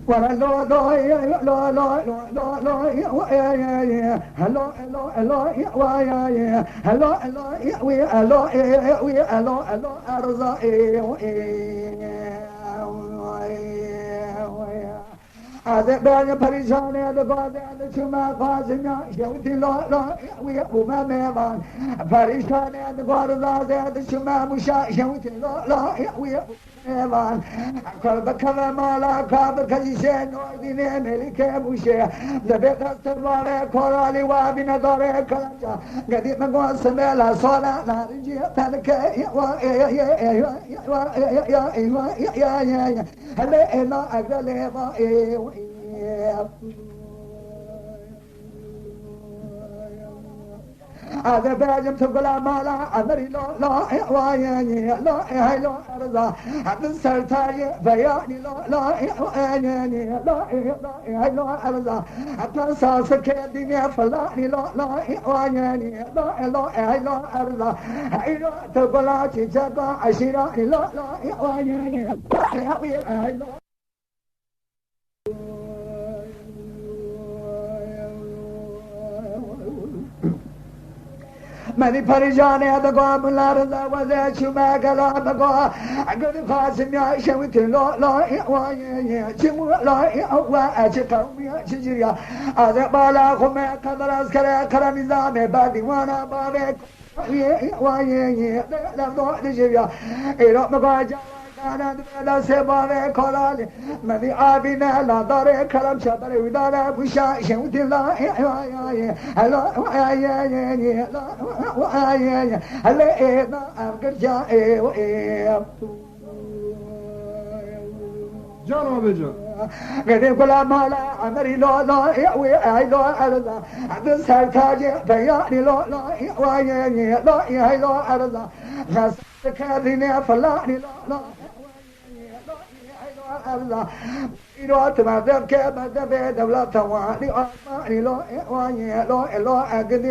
ولا لا لا لا لا لا لا لا يا هلا هلا هلا يا هلا هلا يا هلا يا هلا هلا أرزاقي هذا بين بريشان هذا بعد هذا شما قاسم يوتي لا لا وما ميلان بريشان هذا بعد هذا شما مشا يوتي لا لا ميلان قلب كذا مالا كابر كيشين ودين ملك مشا ذبح استمرار كورالي وابن دار كلامجا قديم قوس ملا صلا نارجي تلك يا هلا انا اقدر هذا باجم تقول مالا أمري لا لا وياني لا هاي لا أرضا هذا سرتاي بياني لا لا وياني لا هاي لا أرضا هذا ساسك الدنيا فلاني لا لا وياني لا هاي لا أرضا هاي لا تقول تجاك عشيراني لا لا وياني هاي لا ماني پریشانی ادگاه ملارزه وزه چومه کلام گاه اگر خواستم یا شویت لا لا وای چمو لا و چه قومی چجوریا از بالا خمه قدر از کره کره نظام بدیوانا باره وای لفظ نجوریا ایران مگاه أنا لا سبارة كلالي مني أبينا لا دار كلام شبر ودار بوشا شوت لا هلا هلا هلا أنا أرجع جانو بجا قديم كل مالا عمري لا لا أي لا أرضا عند سرتاج بياني لا لا وياني لا لا أرضا خاص كاريني فلاني لا لا الله إيرات ما ذاك ما ذاك دولة تواني أماني لا واني لا أقدر